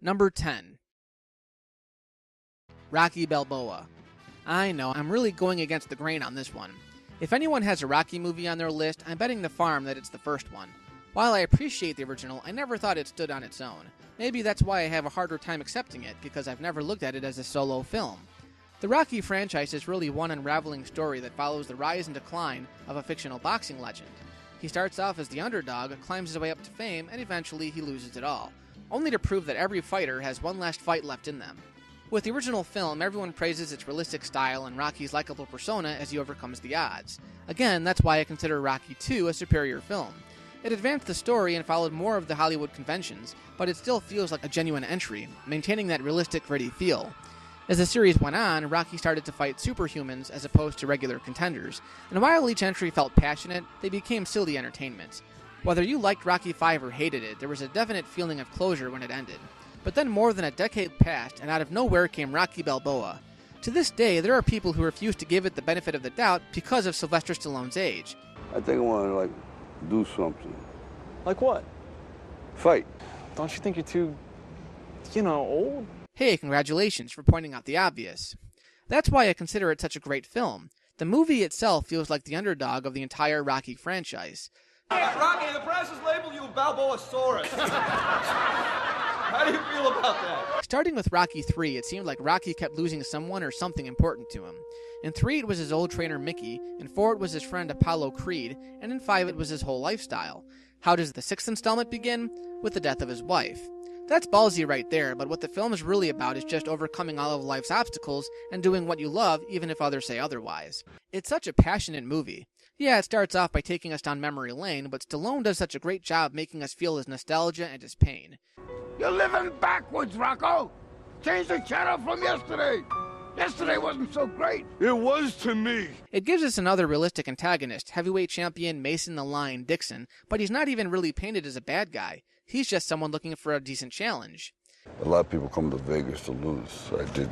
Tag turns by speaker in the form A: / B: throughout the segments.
A: Number 10. Rocky Balboa. I know, I'm really going against the grain on this one. If anyone has a Rocky movie on their list, I'm betting the farm that it's the first one. While I appreciate the original, I never thought it stood on its own. Maybe that's why I have a harder time accepting it, because I've never looked at it as a solo film. The Rocky franchise is really one unraveling story that follows the rise and decline of a fictional boxing legend. He starts off as the underdog, climbs his way up to fame, and eventually he loses it all, only to prove that every fighter has one last fight left in them. With the original film, everyone praises its realistic style and Rocky's likable persona as he overcomes the odds. Again, that's why I consider Rocky II a superior film. It advanced the story and followed more of the Hollywood conventions, but it still feels like a genuine entry, maintaining that realistic, gritty feel. As the series went on, Rocky started to fight superhumans as opposed to regular contenders, and while each entry felt passionate, they became silly entertainment. Whether you liked Rocky V or hated it, there was a definite feeling of closure when it ended. But then more than a decade passed, and out of nowhere came Rocky Balboa. To this day, there are people who refuse to give it the benefit of the doubt because of Sylvester Stallone's age.
B: I think I want to, do something.
C: Like what?
B: Fight.
C: Don't you think you're too, old?
A: Hey, congratulations for pointing out the obvious. That's why I consider it such a great film. The movie itself feels like the underdog of the entire Rocky franchise.
D: Rocky, the press has labeled you a Balboasaurus. How do you feel about that?
A: Starting with Rocky III, it seemed like Rocky kept losing someone or something important to him. In 3, it was his old trainer Mickey, in 4, it was his friend Apollo Creed, and in 5, it was his whole lifestyle. How does the 6th installment begin? With the death of his wife. That's ballsy right there, but what the film is really about is just overcoming all of life's obstacles and doing what you love, even if others say otherwise. It's such a passionate movie. Yeah, it starts off by taking us down memory lane, but Stallone does such a great job making us feel his nostalgia and his pain.
B: You're living backwards, Rocco. Change the channel from yesterday. Yesterday wasn't so great. It was to me.
A: It gives us another realistic antagonist, heavyweight champion Mason the Lion Dixon, but he's not even really painted as a bad guy. He's just someone looking for a decent challenge.
B: A lot of people come to Vegas to lose. I did.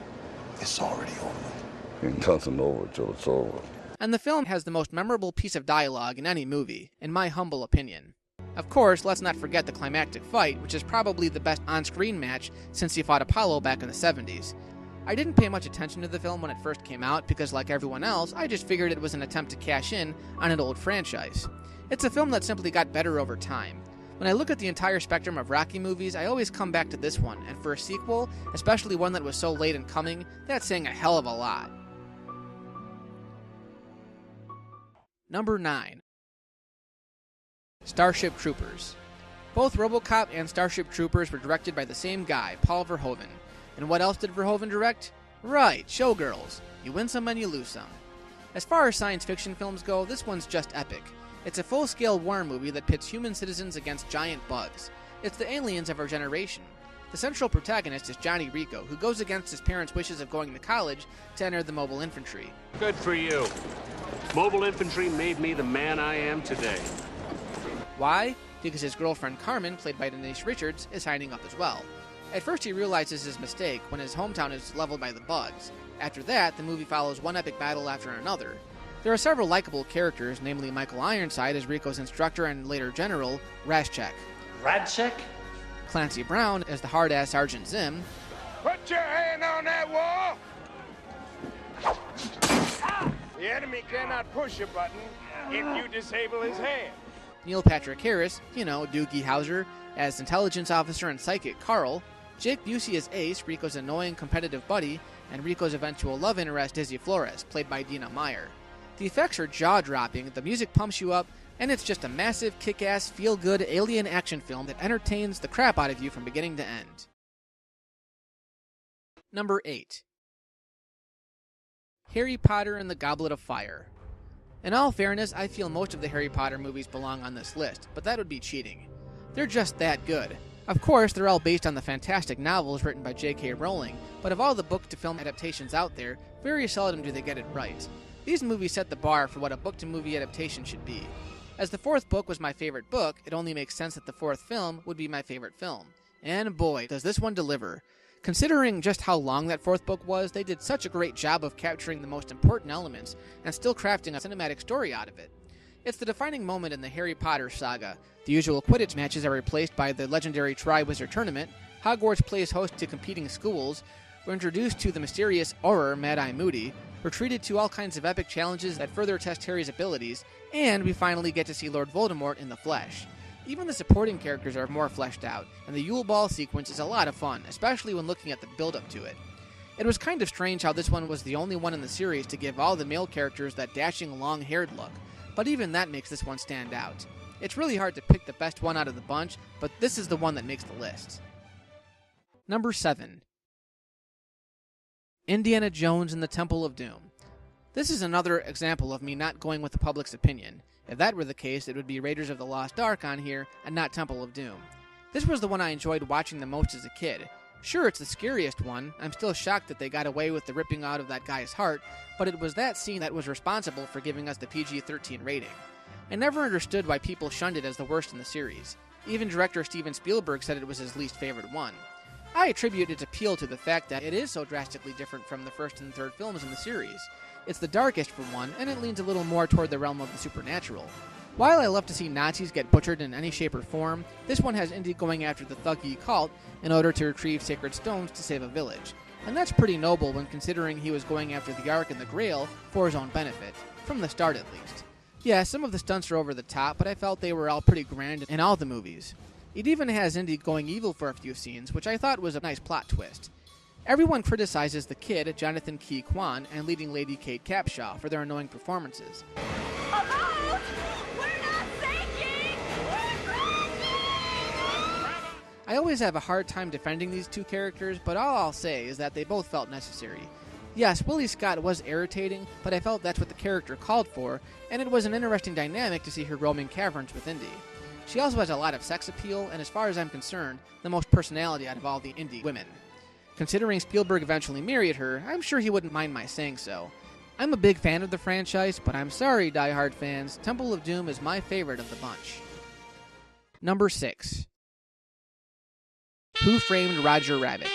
D: It's already over.
B: Ain't nothing over till it's over.
A: And the film has the most memorable piece of dialogue in any movie, in my humble opinion. Of course, let's not forget the climactic fight, which is probably the best on-screen match since he fought Apollo back in the 70s. I didn't pay much attention to the film when it first came out because, like everyone else, I just figured it was an attempt to cash in on an old franchise. It's a film that simply got better over time. When I look at the entire spectrum of Rocky movies, I always come back to this one, and for a sequel, especially one that was so late in coming, that's saying a hell of a lot. Number 9. Starship Troopers. Both RoboCop and Starship Troopers were directed by the same guy, Paul Verhoeven. And what else did Verhoeven direct? Right, Showgirls. You win some and you lose some. As far as science fiction films go, this one's just epic. It's a full-scale war movie that pits human citizens against giant bugs. It's the aliens of our generation. The central protagonist is Johnny Rico, who goes against his parents' wishes of going to college to enter the mobile infantry.
E: Good for you. Mobile infantry made me the man I am today.
A: Why? Because his girlfriend Carmen, played by Denise Richards, is signing up as well. At first he realizes his mistake when his hometown is leveled by the bugs. After that, the movie follows one epic battle after another. There are several likable characters, namely Michael Ironside as Rico's instructor and later general, Raschek.
F: Radchek?
A: Clancy Brown as the hard-ass Sergeant Zim.
B: Put your hand on that wall. The enemy cannot push a button if you disable his hand.
A: Neil Patrick Harris, Doogie Howser, as intelligence officer and psychic Carl. Jake Busey as Ace, Rico's annoying competitive buddy, and Rico's eventual love interest, Dizzy Flores, played by Dina Meyer. The effects are jaw-dropping, the music pumps you up, and it's just a massive, kick-ass, feel-good alien action film that entertains the crap out of you from beginning to end. Number 8. Harry Potter and the Goblet of Fire. In all fairness, I feel most of the Harry Potter movies belong on this list, but that would be cheating. They're just that good. Of course, they're all based on the fantastic novels written by J.K. Rowling, but of all the book-to-film adaptations out there, very seldom do they get it right. These movies set the bar for what a book-to-movie adaptation should be. As the 4th book was my favorite book, it only makes sense that the 4th film would be my favorite film. And boy, does this one deliver. Considering just how long that 4th book was, they did such a great job of capturing the most important elements and still crafting a cinematic story out of it. It's the defining moment in the Harry Potter saga. The usual Quidditch matches are replaced by the legendary Triwizard Tournament, Hogwarts plays host to competing schools, we're introduced to the mysterious Auror Mad-Eye Moody, we're treated to all kinds of epic challenges that further test Harry's abilities, and we finally get to see Lord Voldemort in the flesh. Even the supporting characters are more fleshed out, and the Yule Ball sequence is a lot of fun, especially when looking at the build-up to it. It was kind of strange how this one was the only one in the series to give all the male characters that dashing long-haired look, but even that makes this one stand out. It's really hard to pick the best one out of the bunch, but this is the one that makes the list. Number 7. Indiana Jones and the Temple of Doom. This is another example of me not going with the public's opinion. If that were the case, it would be Raiders of the Lost Ark on here and not Temple of Doom. This was the one I enjoyed watching the most as a kid. Sure, it's the scariest one. I'm still shocked that they got away with the ripping out of that guy's heart, but it was that scene that was responsible for giving us the PG-13 rating. I never understood why people shunned it as the worst in the series. Even director Steven Spielberg said it was his least favorite one. I attribute its appeal to the fact that it is so drastically different from the first and third films in the series. It's the darkest for one, and it leans a little more toward the realm of the supernatural. While I love to see Nazis get butchered in any shape or form, this one has Indy going after the Thuggee cult in order to retrieve sacred stones to save a village. And that's pretty noble when considering he was going after the Ark and the Grail for his own benefit, from the start at least. Yeah, some of the stunts are over the top, but I felt they were all pretty grand in all the movies. It even has Indy going evil for a few scenes, which I thought was a nice plot twist. Everyone criticizes the kid, Jonathan Key Kwan, and leading lady Kate Capshaw for their annoying performances.
F: Hello? We're not sinking! We're crashing!
A: I always have a hard time defending these two characters, but all I'll say is that they both felt necessary. Yes, Willie Scott was irritating, but I felt that's what the character called for, and it was an interesting dynamic to see her roaming caverns with Indy. She also has a lot of sex appeal, and as far as I'm concerned, the most personality out of all the Indy women. Considering Spielberg eventually married her, I'm sure he wouldn't mind my saying so. I'm a big fan of the franchise, but I'm sorry, die-hard fans, Temple of Doom is my favorite of the bunch. Number 6. Who Framed Roger Rabbit?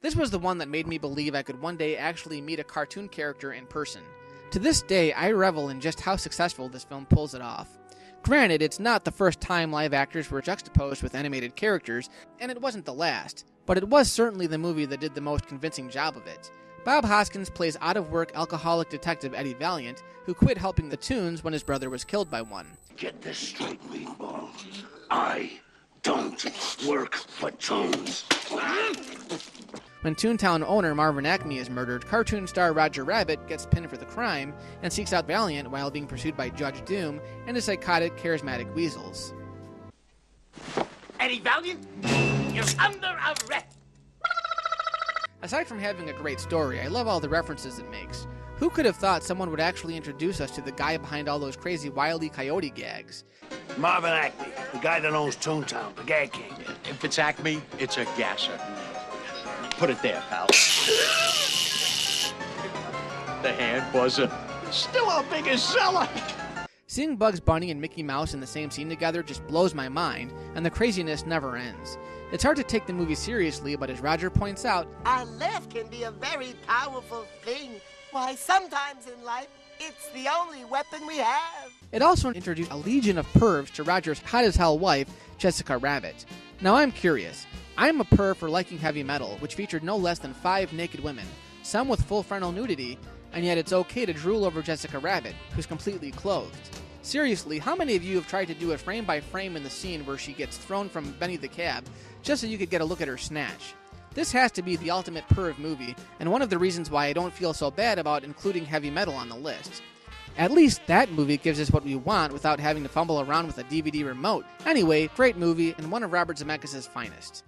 A: This was the one that made me believe I could one day actually meet a cartoon character in person. To this day, I revel in just how successful this film pulls it off. Granted, it's not the first time live actors were juxtaposed with animated characters, and it wasn't the last, but it was certainly the movie that did the most convincing job of it. Bob Hoskins plays out-of-work alcoholic detective Eddie Valiant, who quit helping the Toons when his brother was killed by one.
B: Get this straight, Meatball. I don't work for Toons.
A: When Toontown owner Marvin Acme is murdered, cartoon star Roger Rabbit gets pinned for the crime and seeks out Valiant while being pursued by Judge Doom and his psychotic, charismatic weasels.
G: Eddie Valiant, you're under arrest.
A: Aside from having a great story, I love all the references it makes. Who could have thought someone would actually introduce us to the guy behind all those crazy Wile E. Coyote gags?
B: Marvin Acme, the guy that owns Toontown, the gag king.
H: If it's Acme, it's a gasser. Put it there, pal. The hand buzzer. Still our biggest seller.
A: Seeing Bugs Bunny and Mickey Mouse in the same scene together just blows my mind, and the craziness never ends. It's hard to take the movie seriously, but as Roger points out,
I: our laugh can be a very powerful thing. Why, sometimes in life, it's the only weapon we have.
A: It also introduced a legion of pervs to Roger's hot-as-hell wife, Jessica Rabbit. Now I'm curious. I'm a perv for liking heavy metal, which featured no less than 5 naked women, some with full frontal nudity, and yet it's okay to drool over Jessica Rabbit, who's completely clothed. Seriously, how many of you have tried to do a frame-by-frame in the scene where she gets thrown from Benny the Cab, just so you could get a look at her snatch? This has to be the ultimate perv movie, and one of the reasons why I don't feel so bad about including heavy metal on the list. At least that movie gives us what we want without having to fumble around with a DVD remote. Anyway, great movie, and one of Robert Zemeckis' finest.